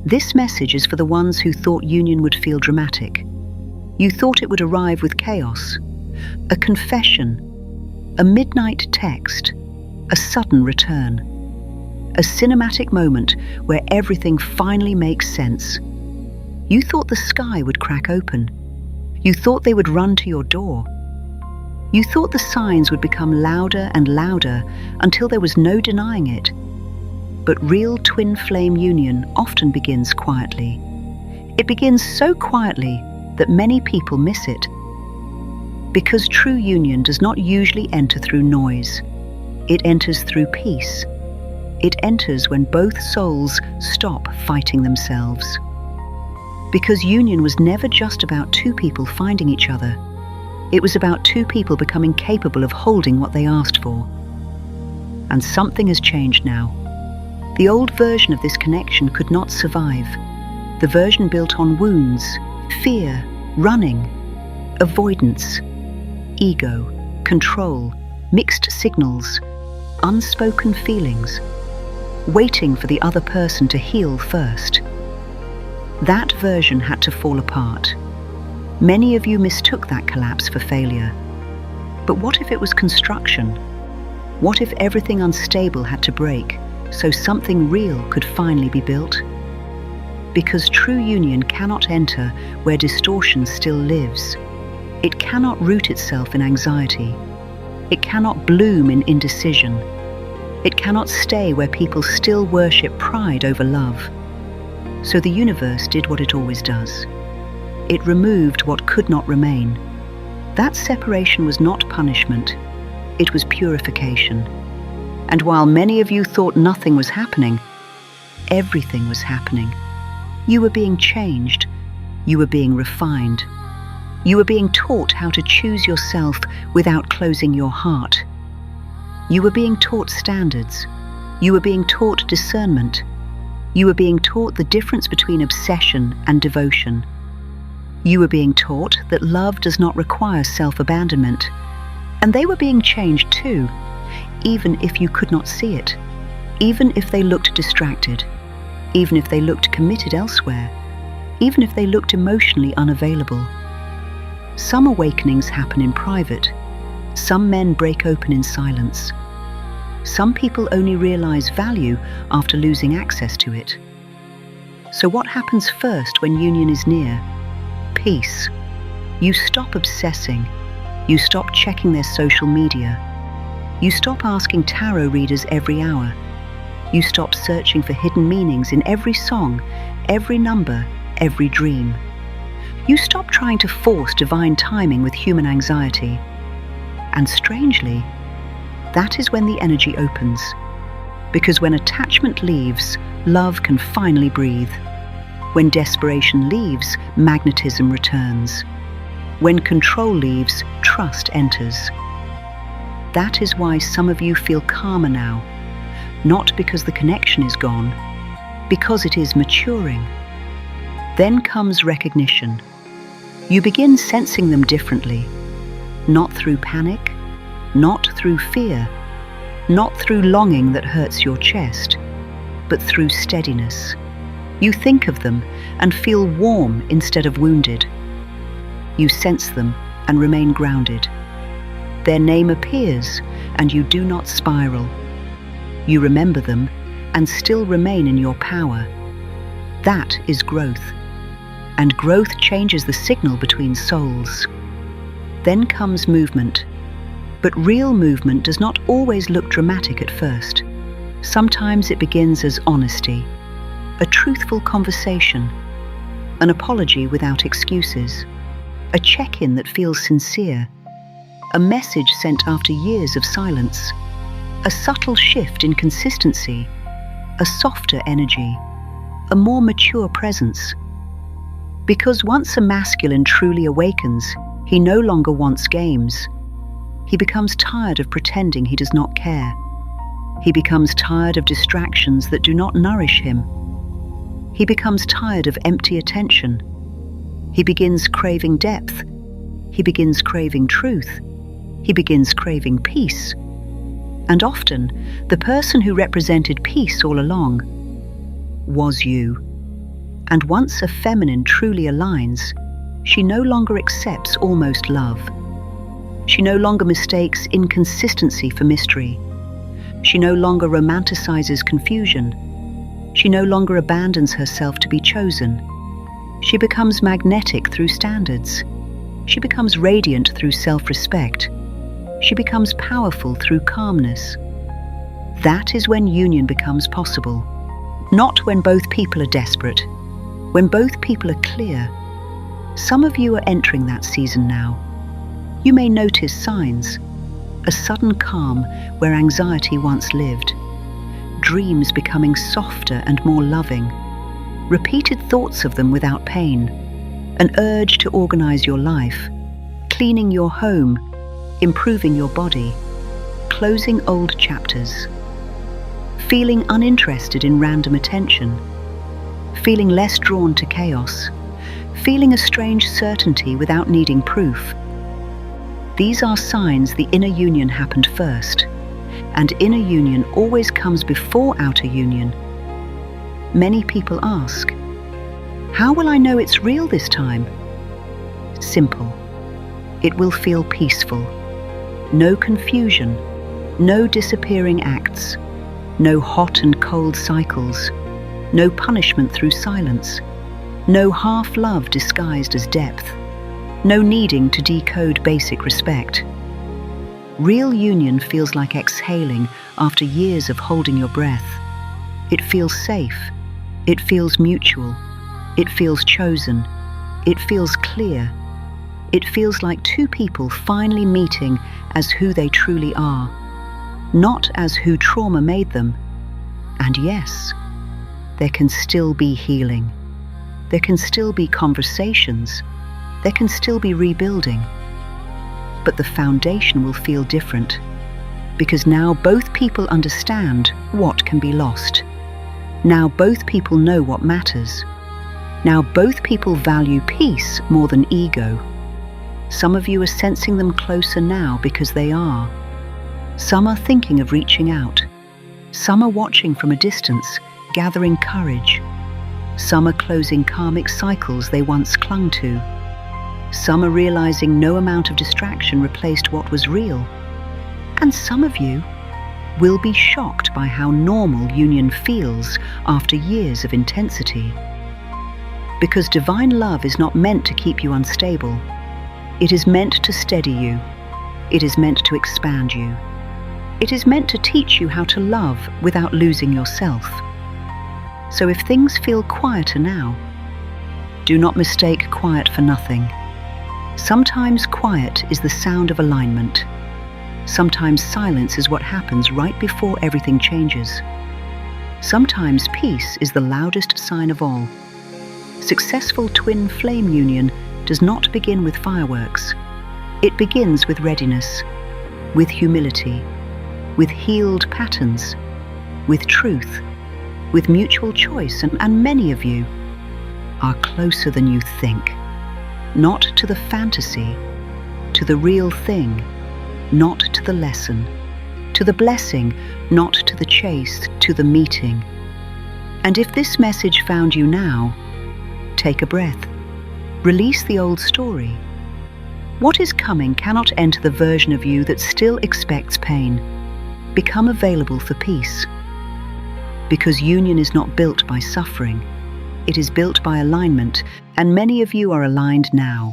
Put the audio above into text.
This message is for the ones who thought union would feel dramatic. You thought it would arrive with chaos, a confession, a midnight text, a sudden return, a cinematic moment where everything finally makes sense. You thought the sky would crack open. You thought they would run to your door. You thought the signs would become louder and louder until there was no denying it. But real twin flame union often begins quietly. It begins so quietly that many people miss it. Because true union does not usually enter through noise. It enters through peace. It enters when both souls stop fighting themselves. Because union was never just about two people finding each other. It was about two people becoming capable of holding what they asked for. And something has changed now. The old version of this connection could not survive. The version built on wounds, fear, running, avoidance, ego, control, mixed signals, unspoken feelings, waiting for the other person to heal first. That version had to fall apart. Many of you mistook that collapse for failure. But what if it was construction? What if everything unstable had to break so something real could finally be built? Because true union cannot enter where distortion still lives. It cannot root itself in anxiety. It cannot bloom in indecision. It cannot stay where people still worship pride over love. So the universe did what it always does. It removed what could not remain. That separation was not punishment. It was purification. And while many of you thought nothing was happening, everything was happening. You were being changed. You were being refined. You were being taught how to choose yourself without closing your heart. You were being taught standards. You were being taught discernment. You were being taught the difference between obsession and devotion. You were being taught that love does not require self-abandonment. And they were being changed too, even if you could not see it, even if they looked distracted, even if they looked committed elsewhere, even if they looked emotionally unavailable. Some awakenings happen in private. Some men break open in silence. Some people only realize value after losing access to it. So what happens first when union is near? Peace. You stop obsessing. You stop checking their social media. You stop asking tarot readers every hour. You stop searching for hidden meanings in every song, every number, every dream. You stop trying to force divine timing with human anxiety. And strangely, that is when the energy opens. Because when attachment leaves, love can finally breathe. When desperation leaves, magnetism returns. When control leaves, trust enters. That is why some of you feel calmer now. Not because the connection is gone, because it is maturing. Then comes recognition. You begin sensing them differently. Not through panic, not through fear, not through longing that hurts your chest, but through steadiness. You think of them and feel warm instead of wounded. You sense them and remain grounded. Their name appears and you do not spiral. You remember them and still remain in your power. That is growth. And growth changes the signal between souls. Then comes movement. But real movement does not always look dramatic at first. Sometimes it begins as honesty, a truthful conversation, an apology without excuses, a check-in that feels sincere, a message sent after years of silence, a subtle shift in consistency, a softer energy, a more mature presence. Because once a masculine truly awakens, he no longer wants games. He becomes tired of pretending he does not care. He becomes tired of distractions that do not nourish him. He becomes tired of empty attention. He begins craving depth. He begins craving truth. He begins craving peace. And often, the person who represented peace all along was you. And once a feminine truly aligns, she no longer accepts almost love. She no longer mistakes inconsistency for mystery. She no longer romanticizes confusion. She no longer abandons herself to be chosen. She becomes magnetic through standards. She becomes radiant through self-respect. She becomes powerful through calmness. That is when union becomes possible. Not when both people are desperate, when both people are clear. Some of you are entering that season now. You may notice signs: a sudden calm where anxiety once lived, dreams becoming softer and more loving, repeated thoughts of them without pain, an urge to organize your life, cleaning your home, improving your body, closing old chapters, feeling uninterested in random attention, feeling less drawn to chaos, feeling a strange certainty without needing proof. These are signs the inner union happened first, and inner union always comes before outer union. Many people ask, how will I know it's real this time? Simple. It will feel peaceful. No confusion, no disappearing acts, no hot and cold cycles, no punishment through silence, no half-love disguised as depth, no needing to decode basic respect. Real union feels like exhaling after years of holding your breath. It feels safe. It feels mutual. It feels chosen. It feels clear. It feels like two people finally meeting as who they truly are, not as who trauma made them. And yes, there can still be healing. There can still be conversations. There can still be rebuilding. But the foundation will feel different, because now both people understand what can be lost. Now both people know what matters. Now both people value peace more than ego. Some of you are sensing them closer now because they are. Some are thinking of reaching out. Some are watching from a distance, gathering courage. Some are closing karmic cycles they once clung to. Some are realizing no amount of distraction replaced what was real. And some of you will be shocked by how normal union feels after years of intensity. Because divine love is not meant to keep you unstable. It is meant to steady you. It is meant to expand you. It is meant to teach you how to love without losing yourself. So if things feel quieter now, do not mistake quiet for nothing. Sometimes quiet is the sound of alignment. Sometimes silence is what happens right before everything changes. Sometimes peace is the loudest sign of all. Successful twin flame union does not begin with fireworks. It begins with readiness, with humility, with healed patterns, with truth, with mutual choice, and many of you are closer than you think. Not to the fantasy, to the real thing, not to the lesson, to the blessing, not to the chase, to the meeting. And if this message found you now, take a breath. Release the old story. What is coming cannot enter the version of you that still expects pain. Become available for peace. Because union is not built by suffering. It is built by alignment, and many of you are aligned now.